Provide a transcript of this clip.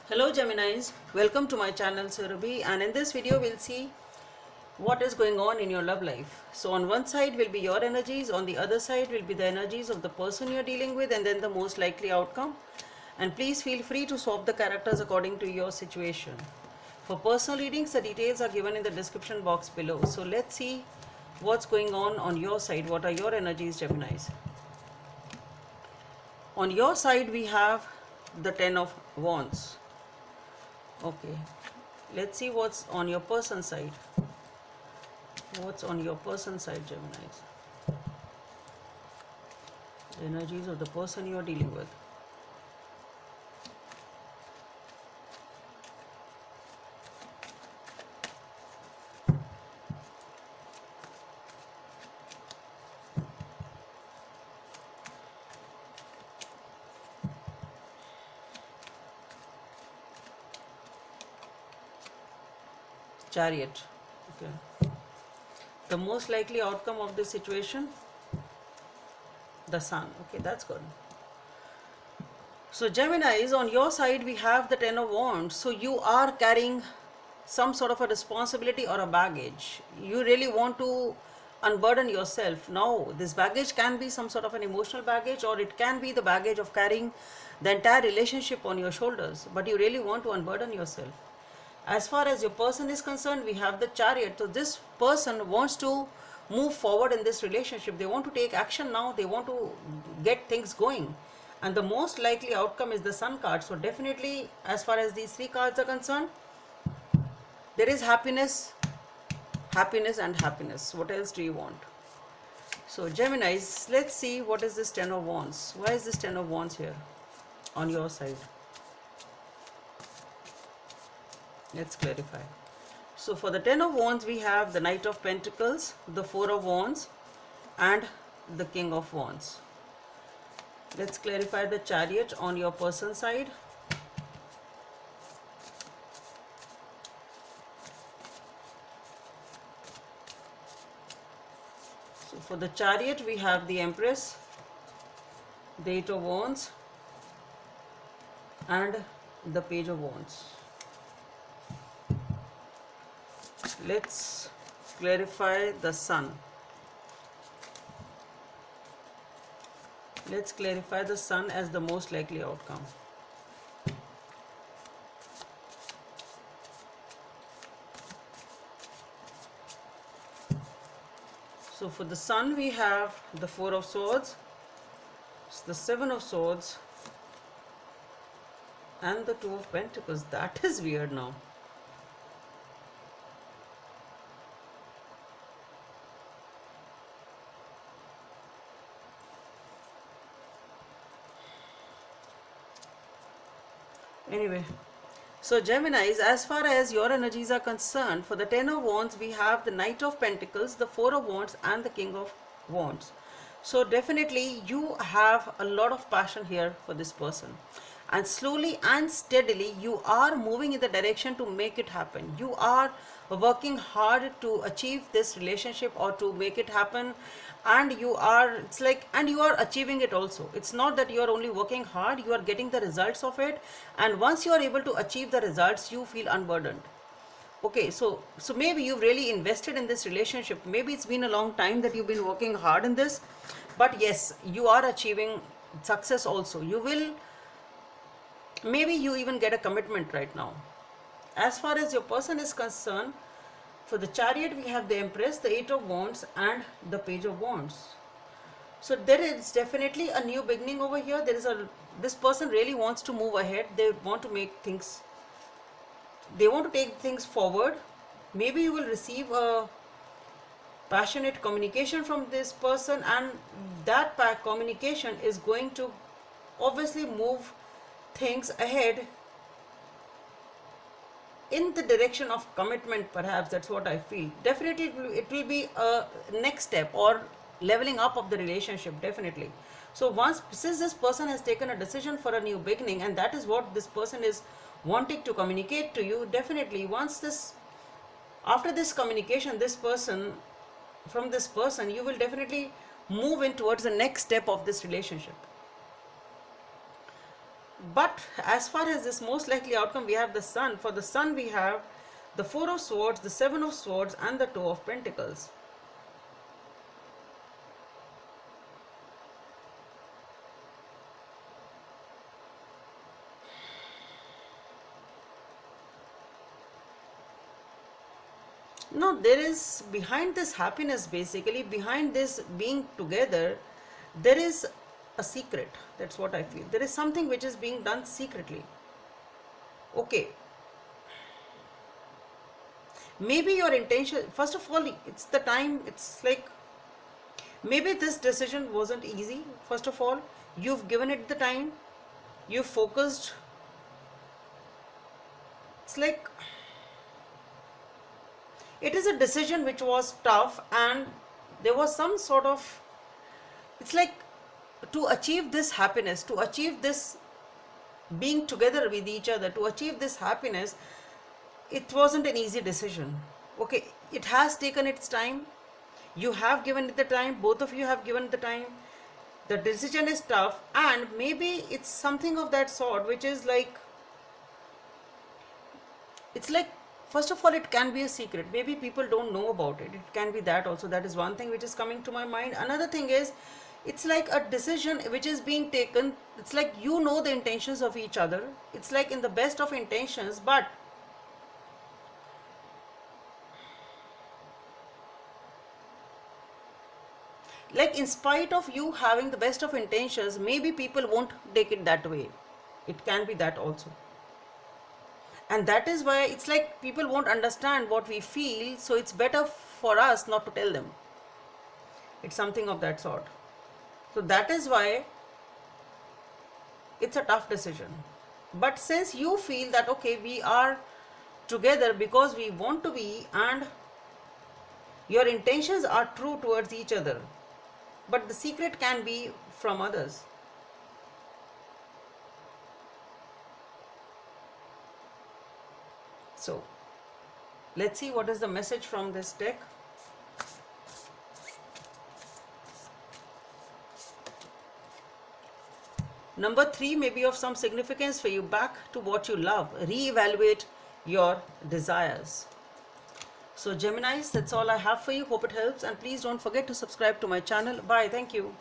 Hello Geminis, welcome to my channel Surabhi, and in this video we'll see what is going on in your love life. So on one side will be your energies, on the other side will be the energies of the person you're dealing with, and then the most likely outcome. And please feel free to swap the characters according to your situation. For personal readings, the details are given in the description box below. So let's see what's going on your side. What are your energies, Geminis? On your side we have the Ten of Wands. Okay, let's see what's on your person side. What's on your person side, Geminis? The energies of the person you are dealing with. Chariot. Okay. The most likely outcome of this situation, the Sun. Okay, that's good. So Geminis, on your side we have the Ten of Wands. So you are carrying some sort of a responsibility or a baggage. You really want to unburden yourself. Now this baggage can be some sort of an emotional baggage, or it can be the baggage of carrying the entire relationship on your shoulders, but you really want to unburden yourself. As far as your person is concerned, we have the Chariot. So this person wants to move forward in this relationship. They want to take action now. They want to get things going. And the most likely outcome is the Sun card. So definitely, as far as these three cards are concerned, there is happiness, happiness and happiness. What else do you want? So Geminis, let's see what is this Ten of Wands. Why is this Ten of Wands here on your side? Let's clarify. So for the Ten of Wands, we have the Knight of Pentacles, the Four of Wands, and the King of Wands. Let's clarify the Chariot on your person side. So for the Chariot, we have the Empress, the Eight of Wands, and the Page of Wands. Let's clarify the Sun. Let's clarify the Sun as the most likely outcome. So for the Sun, we have the Four of Swords, the Seven of Swords, and the Two of Pentacles. That is weird now. Anyway, so Geminis, as far as your energies are concerned, for the Ten of Wands, we have the Knight of Pentacles, the Four of Wands, and the King of Wands. So definitely you have a lot of passion here for this person, and slowly and steadily you are moving in the direction to make it happen. You are working hard to achieve this relationship or to make it happen, and you are, it's like, and you are achieving it also. It's not that you are only working hard, you are getting the results of it, and once you are able to achieve the results, you feel unburdened. Okay, so maybe you've really invested in this relationship. Maybe it's been a long time that you've been working hard in this, but yes, you are achieving success also. You will, maybe you even get a commitment right now. As far as your person is concerned, for the Chariot, we have the Empress, the Eight of Wands, and the Page of Wands. So there is definitely a new beginning over here. This person really wants to move ahead. They want to make things, they want to take things forward. Maybe you will receive a passionate communication from this person, and that communication is going to obviously move things ahead in the direction of commitment. Perhaps that's what I feel. Definitely it will be a next step or leveling up of the relationship, definitely. So since this person has taken a decision for a new beginning, and that is what this person is wanting to communicate to you, definitely after this communication, from this person, you will definitely move in towards the next step of this relationship. But as far as this most likely outcome, we have the Sun. For the Sun, we have the Four of Swords, the Seven of Swords, and the Two of Pentacles. No, there is behind this happiness, basically, behind this being together, there is a secret. That's what I feel. There is something which is being done secretly. Okay. Maybe your intention, first of all, it's the time, it's like maybe this decision wasn't easy. First of all, you've given it the time, you focused. It's like it is a decision which was tough, and there was some sort of, it's like to achieve this happiness, to achieve this being together with each other, to achieve this happiness, it wasn't an easy decision. Okay, it has taken its time. You have given it the time, both of you have given it the time. The decision is tough, and maybe it's something of that sort which is like, it's like, first of all, it can be a secret. Maybe people don't know about it. It can be that also. That is one thing which is coming to my mind. Another thing is, it's like a decision which is being taken. It's like you know the intentions of each other. It's like in the best of intentions, but like in spite of you having the best of intentions, maybe people won't take it that way. It can be that also. And that is why it's like people won't understand what we feel, so it's better for us not to tell them. It's something of that sort. So that is why it's a tough decision. But since you feel that, okay, we are together because we want to be, and your intentions are true towards each other, but the secret can be from others. So let's see what is the message from this deck. Number 3 may be of some significance for you. Back to what you love. Reevaluate your desires. So Geminis, that's all I have for you. Hope it helps, and please don't forget to subscribe to my channel. Bye. Thank you.